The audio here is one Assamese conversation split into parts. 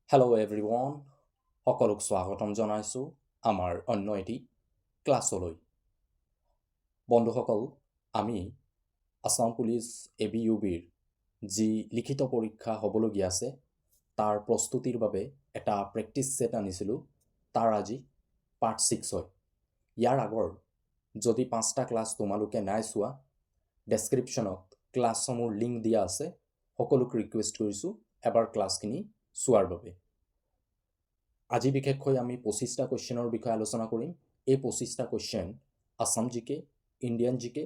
হেল্ল' এভৰিৱান, সকলোক স্বাগতম জনাইছোঁ আমাৰ অন্য এটি ক্লাছলৈ। বন্ধুসকল, আমি আছাম পুলিচ ABUBৰ যি লিখিত পৰীক্ষা হ'বলগীয়া আছে তাৰ প্ৰস্তুতিৰ বাবে এটা প্ৰেক্টিচ ছেট আনিছিলোঁ। তাৰ আজি পাৰ্ট 6 হয়। ইয়াৰ আগৰ যদি 5টা ক্লাছ তোমালোকে নাই চোৱা, ডেছক্ৰিপশ্যনত ক্লাছসমূহৰ লিংক দিয়া আছে। সকলোক ৰিকুৱেষ্ট কৰিছোঁ এবাৰ ক্লাছখিনি চোৱাৰ বাবে। আজি বিশেষকৈ আমি 25টা কুৱেশ্যনৰ বিষয়ে আলোচনা কৰিম। এই 25টা কুৱেশ্যন আছাম জিকে, ইণ্ডিয়ান জিকে,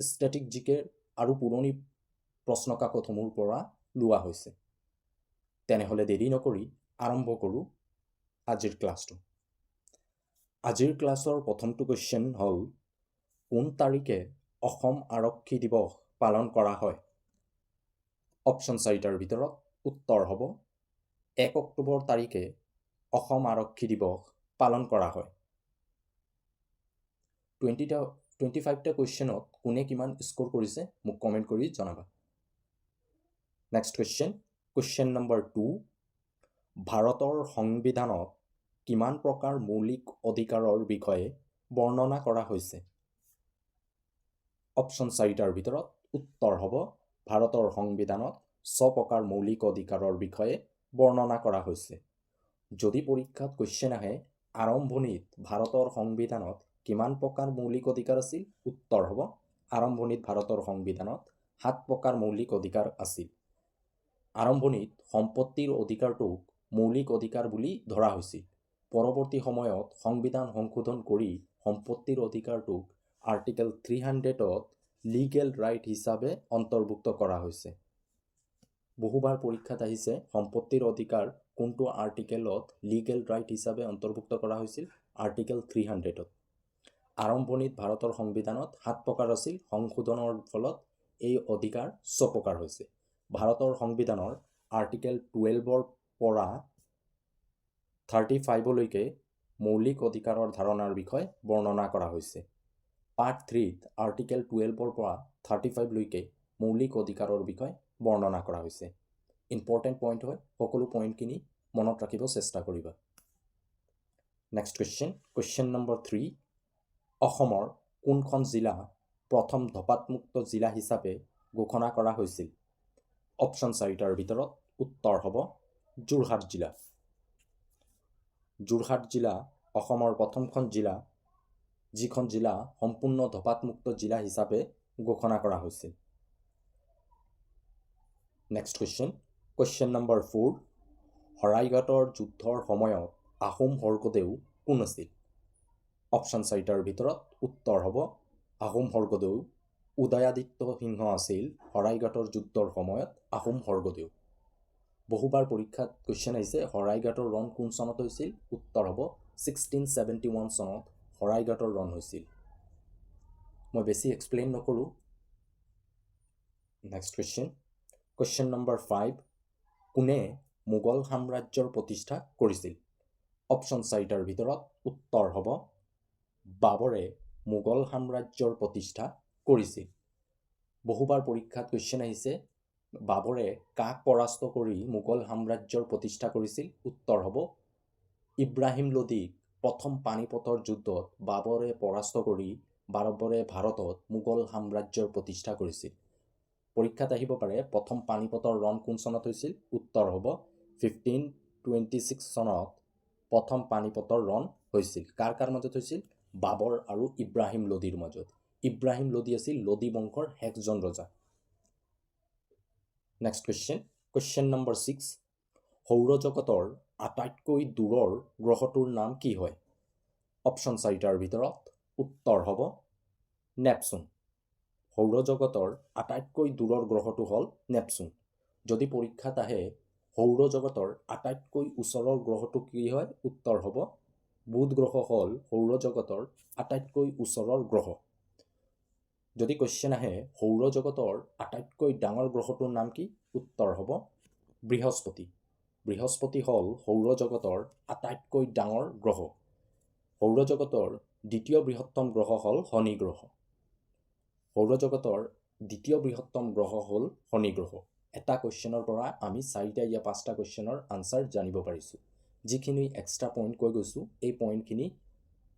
ষ্টেটিক জিকে আৰু পুৰণি প্ৰশ্নকাকতসমূহৰ পৰা লোৱা হৈছে। তেনেহ'লে দেৰি নকৰি আৰম্ভ কৰোঁ আজিৰ ক্লাছটো। আজিৰ ক্লাছৰ প্ৰথমটো কুৱেশ্যন হ'ল, কোন তাৰিখে অসম আৰক্ষী দিৱস পালন কৰা হয়? অপশ্যন 4টাৰ ভিতৰত উত্তৰ হ'ব 1 অক্টোবৰ তাৰিখে অসম আৰক্ষী দিৱস পালন কৰা হয়। 25টা কুৱেশ্যনত কোনে কিমান স্ক'ৰ কৰিছে মোক কমেণ্ট কৰি জনাবা। নেক্সট কুৱেশ্যন নম্বৰ 2, ভাৰতৰ সংবিধানত কিমান প্ৰকাৰ মৌলিক অধিকাৰৰ বিষয়ে বৰ্ণনা কৰা হৈছে? অপশ্যন 4টাৰ ভিতৰত উত্তৰ হ'ব ভাৰতৰ সংবিধানত 6 প্ৰকাৰ মৌলিক অধিকাৰৰ বিষয়ে বৰ্ণনা কৰা হৈছে। যদি পৰীক্ষাত কুৱেশ্যন আহে আৰম্ভণিত ভাৰতৰ সংবিধানত কিমান প্ৰকাৰ মৌলিক অধিকাৰ আছিল, উত্তৰ হ'ব আৰম্ভণিত ভাৰতৰ সংবিধানত 7 প্ৰকাৰ মৌলিক অধিকাৰ আছিল। আৰম্ভণিত সম্পত্তিৰ অধিকাৰটোক মৌলিক অধিকাৰ বুলি ধৰা হৈছিল। পৰৱৰ্তী সময়ত সংবিধান সংশোধন কৰি সম্পত্তিৰ অধিকাৰটোক আৰ্টিকেল 300ত লিগেল ৰাইট হিচাপে অন্তৰ্ভুক্ত কৰা হৈছে। বহুবাৰ পৰীক্ষাত আহিছে সম্পত্তিৰ অধিকাৰ কোনটো আৰ্টিকেলত লিগেল ৰাইট হিচাপে অন্তৰ্ভুক্ত কৰা হৈছিল? আৰ্টিকেল 300ত। আৰম্ভণিত ভাৰতৰ সংবিধানত 7 প্ৰকাৰ আছিল, সংশোধনৰ ফলত এই অধিকাৰ 6 প্ৰকাৰ হৈছে। ভাৰতৰ সংবিধানৰ আৰ্টিকেল 12ৰ পৰা 35লৈকে মৌলিক অধিকাৰৰ ধাৰণাৰ বিষয়ে বৰ্ণনা কৰা হৈছে। পাৰ্ট 3ত আৰ্টিকেল 12ৰ পৰা 35লৈকে মৌলিক অধিকাৰৰ বিষয়ে বৰ্ণনা কৰা হৈছে। ইম্পৰ্টেণ্ট পইণ্ট হয়, সকলো পইণ্টখিনি মনত ৰাখিব চেষ্টা কৰিবা। নেক্সট কুৱেশ্যন নম্বৰ 3, অসমৰ কোনখন জিলা প্ৰথম ধঁপাতমুক্ত জিলা হিচাপে ঘোষণা কৰা হৈছিল? অপশ্যন 4টাৰ ভিতৰত উত্তৰ হ'ব যোৰহাট জিলা। যোৰহাট জিলা অসমৰ প্ৰথমখন জিলা, যিখন জিলা সম্পূৰ্ণ ধঁপাতমুক্ত জিলা হিচাপে ঘোষণা কৰা হৈছিল। নেক্সট কুৱেশ্যন নম্বৰ 4, শৰাইঘাটৰ যুদ্ধৰ সময়ত আহোম স্বৰ্গদেউ কোন আছিল? অপশ্যন 4টাৰ ভিতৰত উত্তৰ হ'ব আহোম স্বৰ্গদেউ উদয়াদিত্য সিংহ আছিল। শৰাইঘাটৰ যুদ্ধৰ সময়ত আহোম স্বৰ্গদেউ। বহুবাৰ পৰীক্ষাত কুৱেশ্যন আহিছে শৰাইঘাটৰ ৰণ কোন চনত হৈছিল? উত্তৰ হ'ব 1671 চনত শৰাইঘাটৰ ৰণ হৈছিল। মই বেছি এক্সপ্লেইন নকৰোঁ। নেক্সট কুৱেশ্যন নম্বৰ 5, কোনে মোগল সাম্ৰাজ্যৰ প্ৰতিষ্ঠা কৰিছিল? অপশ্যন 4টাৰ ভিতৰত উত্তৰ হ'ব বাবৰে মোগল সাম্ৰাজ্যৰ প্ৰতিষ্ঠা কৰিছিল। বহুবাৰ পৰীক্ষাত কুৱেশ্যন আহিছে বাবৰে কাক পৰাস্ত কৰি মোগল সাম্ৰাজ্যৰ প্ৰতিষ্ঠা কৰিছিল? উত্তৰ হ'ব ইব্ৰাহিম লোদীক প্ৰথম পানিপথৰ যুদ্ধত বাবৰে পৰাস্ত কৰি বাবৰে ভাৰতত মোগল সাম্ৰাজ্যৰ প্ৰতিষ্ঠা কৰিছিল। পৰীক্ষাত আহিব পাৰে প্ৰথম পানিপথৰ ৰণ কোন চনত হৈছিল? উত্তৰ হ'ব 1526 চনত প্ৰথম পানিপথৰ ৰণ হৈছিল। কাৰ কাৰ মাজত হৈছিল? বাবৰ আৰু ইব্ৰাহিম লোদীৰ মাজত। ইব্ৰাহিম লোদী আছিল লোদী বংশৰ শেষজন ৰজা। নেক্সট কুৱেশ্যন নম্বৰ 6, সৌৰজগতৰ আটাইতকৈ দূৰৰ গ্ৰহটোৰ নাম কি হয়? অপশ্যন 4টাৰ ভিতৰত উত্তৰ হ'ব নেপচুন। সৌৰজগতৰ আটাইতকৈ দূৰৰ গ্ৰহটো হ'ল নেপচুন। যদি পৰীক্ষাত আহে সৌৰজগতৰ আটাইতকৈ ওচৰৰ গ্ৰহটো কি হয়? উত্তৰ হ'ব বুধ গ্ৰহ হ'ল সৌৰজগতৰ আটাইতকৈ ওচৰৰ গ্ৰহ। যদি কুৱেশ্যন আহে সৌৰজগতৰ আটাইতকৈ ডাঙৰ গ্ৰহটোৰ নাম কি? উত্তৰ হ'ব বৃহস্পতি। বৃহস্পতি হ'ল সৌৰজগতৰ আটাইতকৈ ডাঙৰ গ্ৰহ। সৌৰজগতৰ দ্বিতীয় বৃহত্তম গ্ৰহ হ'ল শনি গ্ৰহ। সৌৰজগতৰ দ্বিতীয় বৃহত্তম গ্ৰহ হ'ল শনি গ্ৰহ। এটা কুৱেশ্যনৰ পৰা আমি 4টা ইয়া 5টা কুৱেশ্যনৰ আনচাৰ জানিব পাৰিছোঁ। যিখিনি এক্সট্ৰা পইণ্ট কৈ গৈছোঁ এই পইণ্টখিনি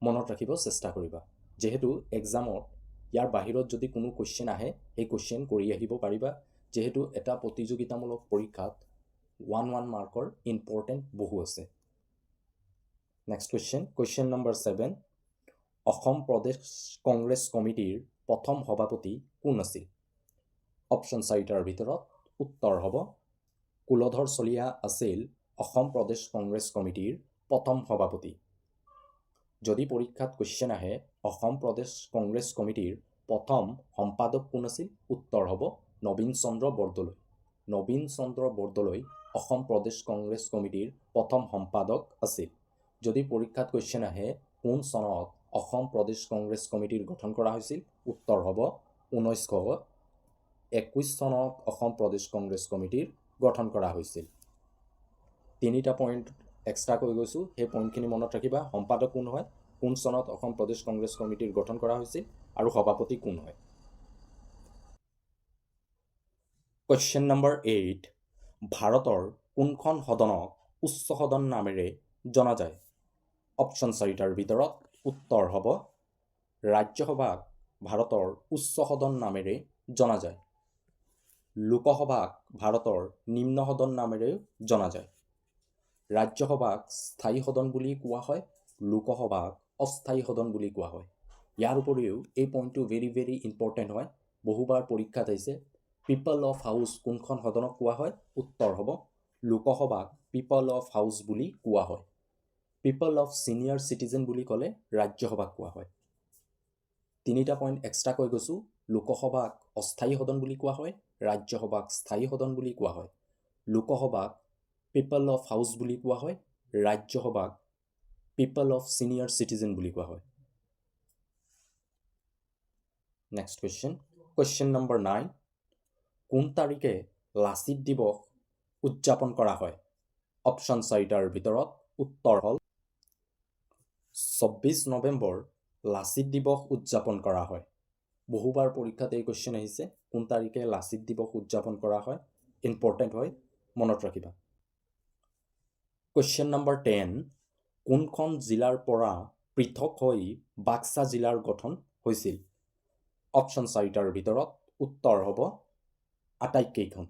মনত ৰাখিব চেষ্টা কৰিবা, যিহেতু এক্সামত ইয়াৰ বাহিৰত যদি কোনো কুৱেশ্যন আহে সেই কুৱেশ্যন কৰি আহিব পাৰিবা, যিহেতু এটা প্ৰতিযোগিতামূলক পৰীক্ষাত 1 মাৰ্কৰ ইম্পৰ্টেণ্ট বহু আছে। নেক্সট কুৱেশ্যন নম্বৰ 7, অসম প্ৰদেশ কংগ্ৰেছ কমিটিৰ প্ৰথম সভাপতি কোন আছিল? অপশ্যন 4টাৰ ভিতৰত উত্তৰ হ'ব কুলধৰ চলিহা আছিল অসম প্ৰদেশ কংগ্ৰেছ কমিটিৰ প্ৰথম সভাপতি। যদি পৰীক্ষাত কুৱেশ্যন আহে অসম প্ৰদেশ কংগ্ৰেছ কমিটিৰ প্ৰথম সম্পাদক কোন আছিল? উত্তৰ হ'ব নবীন চন্দ্ৰ বৰদলৈ। নবীন চন্দ্ৰ বৰদলৈ অসম প্ৰদেশ কংগ্ৰেছ কমিটিৰ প্ৰথম সম্পাদক আছিল। যদি পৰীক্ষাত কুৱেশ্যন আহে কোন চনত অসম প্ৰদেশ কংগ্ৰেছ কমিটিৰ গঠন কৰা হৈছিল? উত্তৰ হ'ব 1921 চনত অসম প্ৰদেশ কংগ্ৰেছ কমিটিৰ গঠন কৰা হৈছিল। 3টা পইণ্ট এক্সট্ৰা কৈ গৈছোঁ, সেই পইণ্টখিনি মনত ৰাখিবা। সম্পাদক কোন হয়, কোন চনত অসম প্ৰদেশ কংগ্ৰেছ কমিটিৰ গঠন কৰা হৈছিল, আৰু সভাপতি কোন হয়। কুৱেশ্যন নম্বৰ 8, ভাৰতৰ কোনখন সদনক উচ্চ সদন নামেৰে জনা যায়? অপশ্যন 4টাৰ ভিতৰত উত্তৰ হ'ব ৰাজ্যসভাক ভাৰতৰ উচ্চ সদন নামেৰে জনা যায়। লোকসভাক ভাৰতৰ নিম্ন সদন নামেৰেও জনা যায়। ৰাজ্যসভাক স্থায়ী সদন বুলি কোৱা হয়, লোকসভাক অস্থায়ী সদন বুলি কোৱা হয়। ইয়াৰ উপৰিও এই পইণ্টটো ভেৰি ইম্পৰ্টেণ্ট হয়, বহুবাৰ পৰীক্ষাত আহিছে। পিপল অফ হাউচ কোনখন সদনক কোৱা হয়? উত্তৰ হ'ব লোকসভাক পিপল অফ হাউচ বুলি কোৱা হয়। পিপল অফ ছিনিয়ৰ চিটিজেন বুলি ক'লে ৰাজ্যসভাক কোৱা হয়। 3টা পইণ্ট এক্সট্ৰা কৈ গৈছোঁ, লোকসভাক অস্থায়ী সদন বুলি কোৱা হয়, ৰাজ্যসভাক স্থায়ী সদন বুলি কোৱা হয়। লোকসভাক পিপল অফ হাউচ বুলি কোৱা হয়, ৰাজ্যসভাক পিপল অফ ছিনিয়ৰ চিটিজেন বুলি কোৱা হয়। নেক্সট কুৱেশ্যন নম্বৰ 9, কোন তাৰিখে লাচিত দিৱস উদযাপন কৰা হয়? অপশ্যন 4টাৰ ভিতৰত উত্তৰ হ'ল 24 নৱেম্বৰ লাচিত দিৱস উদযাপন কৰা হয়। বহুবাৰ পৰীক্ষাত এই কুৱেশ্যন আহিছে, কোন তাৰিখে লাচিত দিৱস উদযাপন কৰা হয়, ইম্পৰ্টেণ্ট হয়, মনত ৰাখিবা। কুৱেশ্যন নম্বৰ 10, কোনখন জিলাৰ পৰা পৃথক হৈ বাক্সা জিলাৰ গঠন হৈছিল? অপশ্যন 4টাৰ ভিতৰত উত্তৰ হ'ব আটাইকেইখন।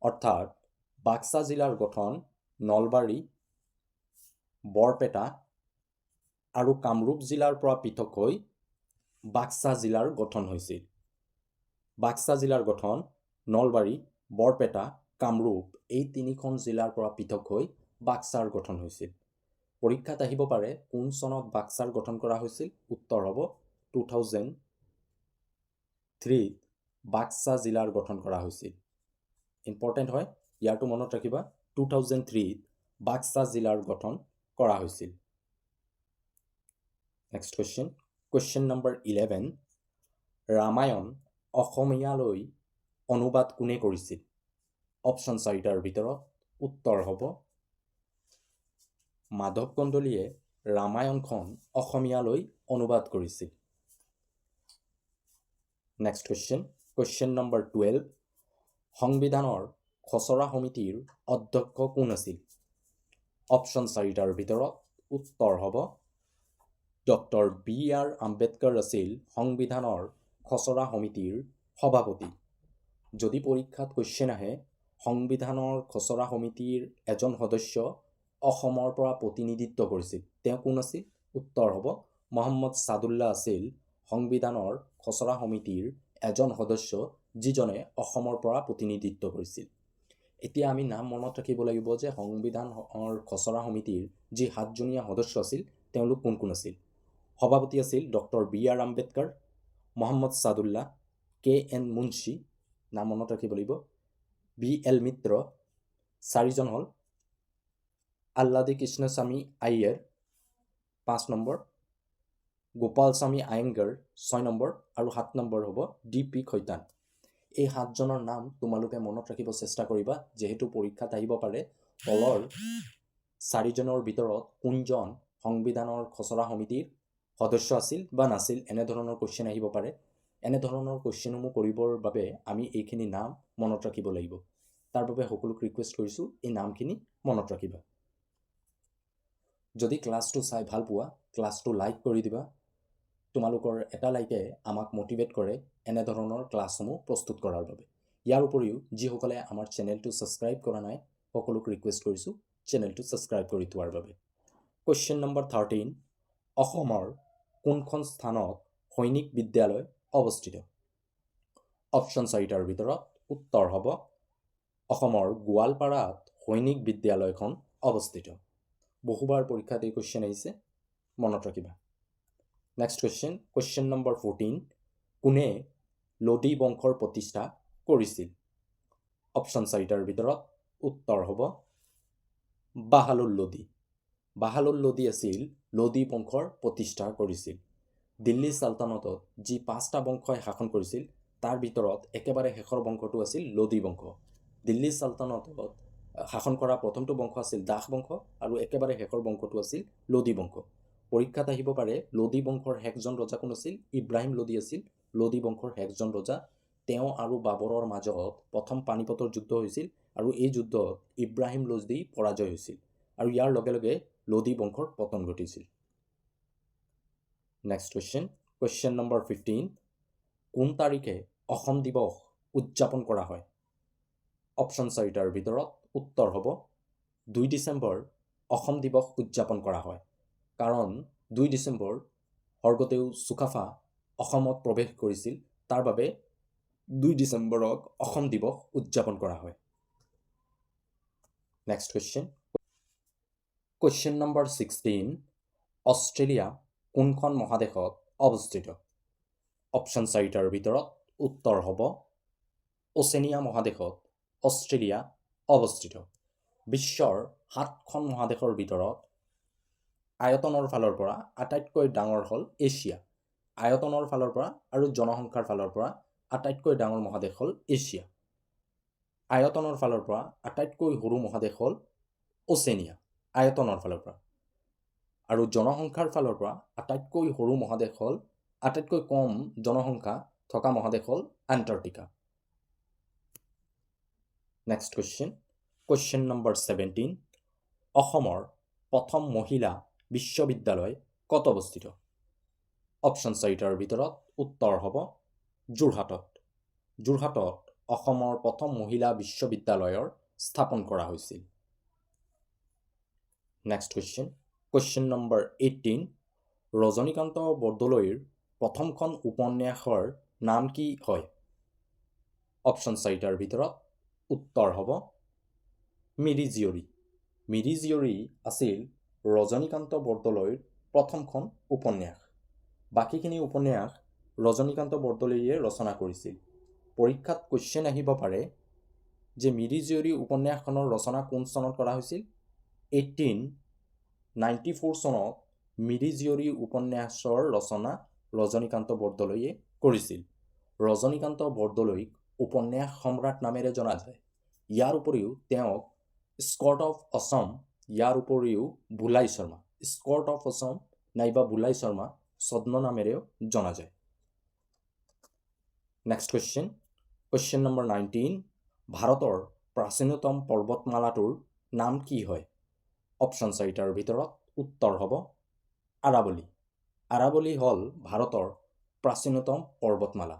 অৰ্থাৎ বাক্সা জিলাৰ গঠন নলবাৰী, বৰপেটা আৰু কামৰূপ জিলাৰ পৰা পৃথক হৈ বাক্সা জিলাৰ গঠন হৈছিল। বাক্সা জিলাৰ গঠন নলবাৰী, বৰপেটা, কামৰূপ এই 3খন জিলাৰ পৰা পৃথক হৈ বাক্সাৰ গঠন হৈছিল। পৰীক্ষাত আহিব পাৰে কোন চনত বাক্সাৰ গঠন কৰা হৈছিল? উত্তৰ হ'ব 2003 বাক্সা জিলাৰ গঠন কৰা হৈছিল। ইম্পৰ্টেণ্ট হয়, ইয়াৰটো মনত ৰাখিবা, 2003 বাক্সা জিলাৰ গঠন কৰা হৈছিল। নেক্সট কুৱেশ্যন নম্বৰ 11, ৰামায়ণ অসমীয়ালৈ অনুবাদ কোনে কৰিছিল? অপশ্যন 4টাৰ ভিতৰত উত্তৰ হ'ব মাধৱ কন্দলীয়ে ৰামায়ণখন অসমীয়ালৈ অনুবাদ কৰিছিল। নেক্সট কুৱেশ্যন নম্বৰ 12, সংবিধানৰ খচৰা সমিতিৰ অধ্যক্ষ কোন আছিল? অপশ্যন 4টাৰ ভিতৰত উত্তৰ হ'ব ডক্টৰ B.R. আম্বেদকাৰ আছিল সংবিধানৰ খচৰা সমিতিৰ সভাপতি। যদি পৰীক্ষাত কুৱেশ্যন আহে সংবিধানৰ খচৰা সমিতিৰ এজন সদস্য অসমৰ পৰা প্ৰতিনিধিত্ব কৰিছিল, তেওঁ কোন আছিল? উত্তৰ হ'ব মহম্মদ ছাদুল্লাহ আছিল সংবিধানৰ খচৰা সমিতিৰ এজন সদস্য যিজনে অসমৰ পৰা প্ৰতিনিধিত্ব কৰিছিল। এতিয়া আমি নাম মনত ৰাখিব লাগিব যে সংবিধানৰ খচৰা সমিতিৰ যি 7জনীয়া সদস্য আছিল তেওঁলোক কোন কোন আছিল। সভাপতি আছিল doctor B.R. Ambedkar, Mohammed Saadulla, K.N. Munshi, নাম মনত ৰাখিব লাগিব, B.L. মিত্ৰ, 4জন হ'ল আল্লাদী কৃষ্ণস্বামী আয়াৰ, 5 নম্বৰ, গোপালস্বামী আয়েংগাৰ, 6 নম্বৰ, আৰু 7 নম্বৰ হ'ব D.P. খৈতান। এই 7জনৰ নাম তোমালোকে মনত ৰাখিব চেষ্টা কৰিবা, যিহেতু পৰীক্ষাত আহিব পাৰে তলৰ 4জনৰ ভিতৰত কোনজন সংবিধানৰ খচৰা সমিতিৰ সদস্য আছিল বা নাছিল, এনেধৰণৰ কুৱেশ্যন আহিব পাৰে। এনেধৰণৰ কুৱেশ্যনসমূহ কৰিবৰ বাবে আমি এইখিনি নাম মনত ৰাখিব লাগিব। তাৰ বাবে সকলোক ৰিকুৱেষ্ট কৰিছোঁ এই নামখিনি মনত ৰাখিবা। যদি ক্লাছটো চাই ভাল পোৱা ক্লাছটো লাইক কৰি দিবা। তোমালোকৰ এটা লাইকে আমাক মটিভেট কৰে এনেধৰণৰ ক্লাছসমূহ প্ৰস্তুত কৰাৰ বাবে। ইয়াৰ উপৰিও যিসকলে আমাৰ চেনেলটো ছাবস্ক্ৰাইব কৰা নাই সকলোক ৰিকুৱেষ্ট কৰিছোঁ চেনেলটো ছাবস্ক্ৰাইব কৰি থোৱাৰ বাবে। কুৱেশ্যন নম্বৰ 13, অসমৰ কোনখন স্থানত সৈনিক বিদ্যালয় অৱস্থিত? অপশ্যন 4টাৰ ভিতৰত উত্তৰ হ'ব অসমৰ গোৱালপাৰাত সৈনিক বিদ্যালয়খন অৱস্থিত। বহুবাৰ পৰীক্ষাত এই কুৱেশ্যন আহিছে, মনত ৰাখিবা। নেক্সট কুৱেশ্যন, কুৱেশ্যন নম্বৰ 14, কোনে লোদী বংশৰ প্ৰতিষ্ঠা কৰিছিল? অপশ্যন 4টাৰ ভিতৰত উত্তৰ হ'ব বাহালুল লোদী। বাহালুল লোদী আছিল লোদী বংশৰ প্ৰতিষ্ঠা কৰিছিল। দিল্লী চালতানতত যি 5টা বংশই শাসন কৰিছিল তাৰ ভিতৰত একেবাৰে শেষৰ বংশটো আছিল লোদী বংশ। দিল্লী চালতানতত শাসন কৰা প্ৰথমটো বংশ আছিল দাস বংশ আৰু একেবাৰে শেষৰ বংশটো আছিল লোদী বংশ। পৰীক্ষাত আহিব পাৰে লোদী বংশৰ শেষজন ৰজা কোন আছিল? ইব্ৰাহিম লোদী আছিল লোদী বংশৰ শেষজন ৰজা। তেওঁ আৰু বাবৰৰ মাজত প্ৰথম পানিপতৰ যুদ্ধ হৈছিল আৰু এই যুদ্ধত ইব্ৰাহিম লোদী পৰাজয় হৈছিল আৰু ইয়াৰ লগে লগে লোদী বংশৰ পতন ঘটিছিল। নেক্সট কুৱেশ্যন, কুৱেশ্যন নম্বৰ 15, কোন তাৰিখে অসম দিৱস উদযাপন কৰা হয়? অপশ্যন 4টাৰ ভিতৰত উত্তৰ হ'ব 2 ডিচেম্বৰ অসম দিৱস উদযাপন কৰা হয়। কাৰণ 2 ডিচেম্বৰ স্বৰ্গদেউ চুকাফা অসমত প্ৰৱেশ কৰিছিল, তাৰ বাবে 2 ডিচেম্বৰক অসম দিৱস উদযাপন কৰা হয়। Next question, question number 16, Australia কোনখন মহাদেশত অৱস্থিত? অপশ্যন 4টাৰ ভিতৰত উত্তৰ হ'ব ওচেনিয়া মহাদেশত অষ্ট্ৰেলিয়া অৱস্থিত। বিশ্বৰ 7খন মহাদেশৰ ভিতৰত আয়তনৰ ফালৰ পৰা আটাইতকৈ ডাঙৰ হ'ল এছিয়া। আয়তনৰ ফালৰ পৰা আৰু জনসংখ্যাৰ ফালৰ পৰা আটাইতকৈ ডাঙৰ মহাদেশ হ'ল এছিয়া। আয়তনৰ ফালৰ পৰা আটাইতকৈ সৰু মহাদেশ হ'ল ওচেনিয়া আয়তনৰ ফালৰ পৰা। আৰু জনসংখ্যাৰ ফালৰ পৰা আটাইতকৈ সৰু মহাদেশ হ'ল, আটাইতকৈ কম জনসংখ্যা থকা মহাদেশ হ'ল Antarctica. Next question, question number 17, অসমৰ প্ৰথম মহিলা বিশ্ববিদ্যালয় ক'ত অৱস্থিত? অপশ্যন 4টাৰ ভিতৰত উত্তৰ হ'ব যোৰহাটত। যোৰহাটত অসমৰ প্ৰথম মহিলা বিশ্ববিদ্যালয়ৰ স্থাপন কৰা হৈছিল। Next question, question number 18, Rajanikanta বৰদলৈৰ প্ৰথমখন উপন্যাসৰ নাম কি হয়? অপশ্যন 4টাৰ ভিতৰত উত্তৰ হ'ব মিৰি জীয়ৰী। মিৰি জীয়ৰী আছিল ৰজনীকান্ত বৰদলৈৰ প্ৰথমখন উপন্যাস। বাকীখিনি উপন্যাস ৰজনীকান্ত বৰদলৈয়ে ৰচনা কৰিছিল। পৰীক্ষাত কুৱেশ্যন আহিব পাৰে যে মিৰি জীয়ৰী উপন্যাসখনৰ ৰচনা কোন চনত কৰা হৈছিল? 1894 চনত মিৰি জীয়ৰী উপন্যাসৰ ৰচনা ৰজনীকান্ত বৰদলৈয়ে কৰিছিল। ৰজনীকান্ত বৰদলৈক উপন্যাস সম্ৰাট নামেৰে জনা যায়। ইয়াৰ উপৰিও তেওঁক স্কৰ্ট অফ অসম, ইয়াৰ উপৰিও বুলাই শৰ্মা, স্কৰ্ট অফ অসম নাইবা বুলাই শৰ্মা ছদ্ম নামেৰেও জনা যায়। নেক্সট কুৱেশ্যন, কুৱেশ্যন নম্বৰ 19, ভাৰতৰ প্ৰাচীনতম পৰ্বতমালাটোৰ নাম কি হয়? অপশ্যন 4টাৰ ভিতৰত উত্তৰ হ'ব আৰাৱলী। আৰাৱলী হ'ল ভাৰতৰ প্ৰাচীনতম পৰ্বতমালা।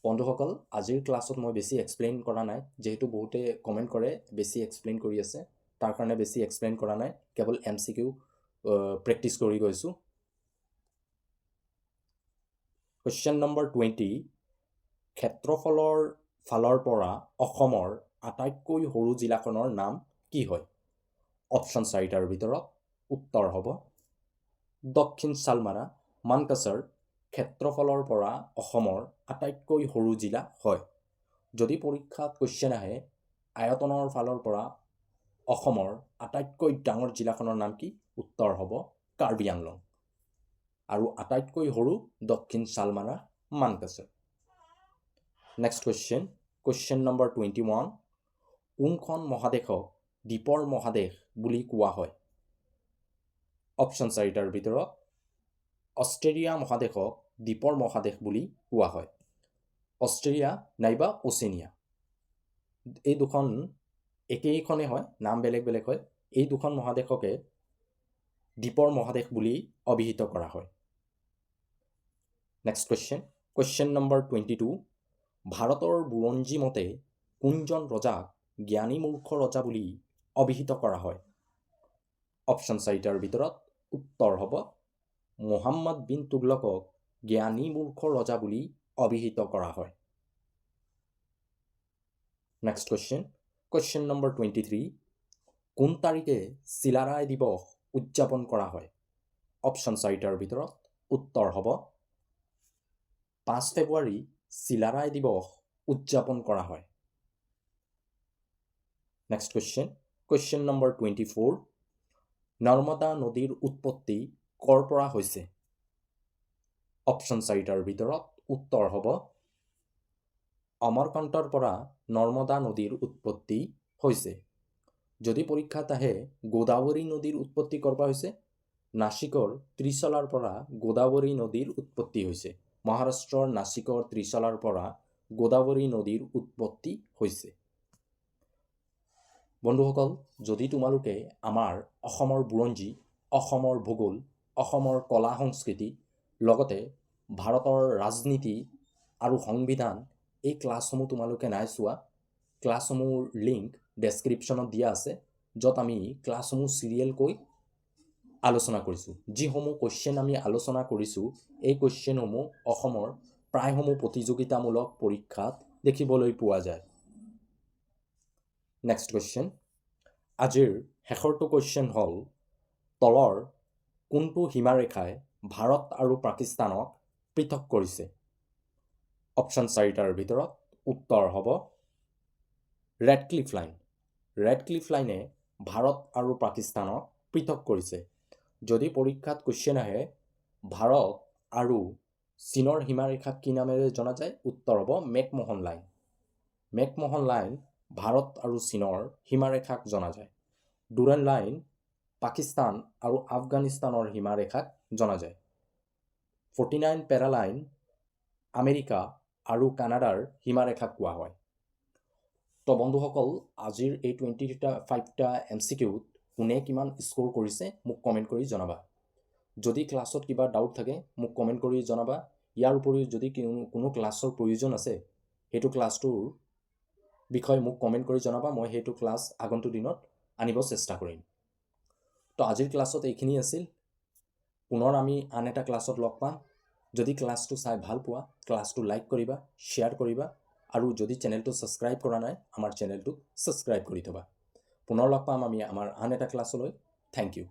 বন্ধুসকল, আজিৰ ক্লাছত মই বেছি এক্সপ্লেইন কৰা নাই, যিহেতু বহুতে কমেণ্ট কৰে বেছি এক্সপ্লেইন কৰি আছে, তাৰ কাৰণে বেছি এক্সপ্লেইন কৰা নাই, কেৱল MCQ প্ৰেক্টিছ কৰি গৈছোঁ। কুৱেশ্যন নম্বৰ 20, ক্ষেত্ৰফলৰ ফালৰ পৰা অসমৰ আটাইতকৈ সৰু জিলাখনৰ নাম কি হয়? অপশ্যন 4টাৰ ভিতৰত উত্তৰ হ'ব দক্ষিণ শালমাৰা। মানকাছাৰ ক্ষেত্ৰফলৰ পৰা অসমৰ আটাইতকৈ সৰু জিলা হয়। যদি পৰীক্ষাত কুৱেশ্যন আহে আয়তনৰ ফালৰ পৰা অসমৰ আটাইতকৈ ডাঙৰ জিলাখনৰ নাম কি? উত্তৰ হ'ব কাৰ্বি আংলং আৰু আটাইতকৈ সৰু দক্ষিণ Salmara, Mankachar. Next question, question number 21, কোনখন মহাদেশক দ্বীপৰ মহাদেশ বুলি কোৱা হয়? অপশ্যন 4টাৰ ভিতৰত অষ্ট্ৰেলিয়া মহাদেশক দ্বীপৰ মহাদেশ বুলি কোৱা হয়। অষ্ট্ৰেলিয়া নাইবা অচেনিয়া। এই দুখন একেইখনেই হয়, নাম বেলেগ বেলেগ হয়। এই দুখন মহাদেশকে দ্বীপৰ মহাদেশ বুলি অভিহিত কৰা হয়। Next question number 22। ভাৰতৰ বুৰঞ্জী মতে কোনজন ৰজাক জ্ঞানী মূৰ্খ ৰজা বুলি অভিহিত কৰা হয়? অপশ্যন 4টাৰ ভিতৰত উত্তৰ হ'ব মুহাম্মদ বিন তুগলকক জ্ঞানী মূৰ্খ ৰজা বুলি অভিহিত কৰা হয়। Next question number 23। কোন তাৰিখে চিলাৰায় দিৱস উদযাপন কৰা হয়? অপশ্যন 4টাৰ ভিতৰত উত্তৰ হ'ব 5 ফেব্ৰুৱাৰী চিলাৰায় দিৱস উদযাপন কৰা হয়। Next question number 24। নৰ্মদা নদীৰ উৎপত্তি ক'ৰ পৰা হৈছে? অপশ্যন 4টাৰ ভিতৰত উত্তৰ হ'ব অমৰকণ্টৰ পৰা নৰ্মদা নদীৰ উৎপত্তি হৈছে। যদি পৰীক্ষাত আহে গোদাৱৰী নদীৰ উৎপত্তি ক'ৰ পৰা হৈছে? নাছিকৰ ত্ৰিশলাৰ পৰা গোদাৱৰী নদীৰ উৎপত্তি হৈছে। মহাৰাষ্ট্ৰৰ নাছিকৰ ত্ৰিশলাৰ পৰা গোদাৱৰী নদীৰ উৎপত্তি হৈছে। বন্ধুসকল, যদি তোমালোকে আমাৰ অসমৰ বুৰঞ্জী, অসমৰ ভূগোল, অসমৰ কলা সংস্কৃতি, লগতে ভাৰতৰ ৰাজনীতি আৰু সংবিধান এই ক্লাছসমূহ তোমালোকে নাই চোৱা, ক্লাছসমূহৰ লিংক ডেছক্ৰিপশ্যনত দিয়া আছে, য'ত আমি ক্লাছসমূহ চিৰিয়েলকৈ আলোচনা কৰিছোঁ। যিসমূহ কুৱেশ্যন আমি আলোচনা কৰিছোঁ, এই কুৱেশ্যনসমূহ অসমৰ প্ৰায়সমূহ প্ৰতিযোগিতামূলক পৰীক্ষাত দেখিবলৈ পোৱা যায়। Next question. আজিৰ শেষৰটো কুৱেশ্যন হ'ল তলৰ কোনটো সীমাৰেখাই ভাৰত আৰু পাকিস্তানক পৃথক কৰিছে? অপশ্যন 4টাৰ ভিতৰত উত্তৰ হ'ব ৰেডক্লিফ লাইন। ৰেডক্লিফ লাইনে ভাৰত আৰু পাকিস্তানক পৃথক কৰিছে। যদি পৰীক্ষাত কুৱেশ্যন আহে ভাৰত আৰু চীনৰ সীমাৰেখাক কি নামেৰে জনা যায়? উত্তৰ হ'ব McMahon line. McMahon line Bharat আৰু চীনৰ সীমাৰেখাক জনা যায়। ডুৰাণ্ড লাইন পাকিস্তান আৰু আফগানিস্তানৰ সীমাৰেখাক জনা যায়। 49 পেৰা লাইন আমেৰিকা আৰু কানাডাৰ সীমাৰেখাক কোৱা হয়। তো বন্ধুসকল, আজিৰ এই 25টা MCQত কোনে কিমান স্ক'ৰ কৰিছে মোক কমেণ্ট কৰি জনাবা। যদি ক্লাছত কিবা ডাউট থাকে মোক কমেণ্ট কৰি জনাবা। ইয়াৰ উপৰিও যদি কোনো ক্লাছৰ প্ৰয়োজন আছে, সেইটো ক্লাছটোৰ বিষয়ে মোক কমেণ্ট কৰি জনাবা। মই সেইটো ক্লাছ আগন্তুক দিনত আনিব চেষ্টা কৰিম। তো আজিৰ ক্লাছত এইখিনি আছিল। পুনৰ আমি আন এটা ক্লাছত লগ পাম। যদি ক্লাছটো চাই ভাল পোৱা, ক্লাছটো লাইক কৰিবা, শ্বেয়াৰ কৰিবা, আৰু যদি চেনেলটো ছাবস্ক্ৰাইব কৰা নাই, আমাৰ চেনেলটো ছাবস্ক্ৰাইব কৰি থবা। পুনৰ লগ পাম আমি আমাৰ আন এটা ক্লাছলৈ। Thank U.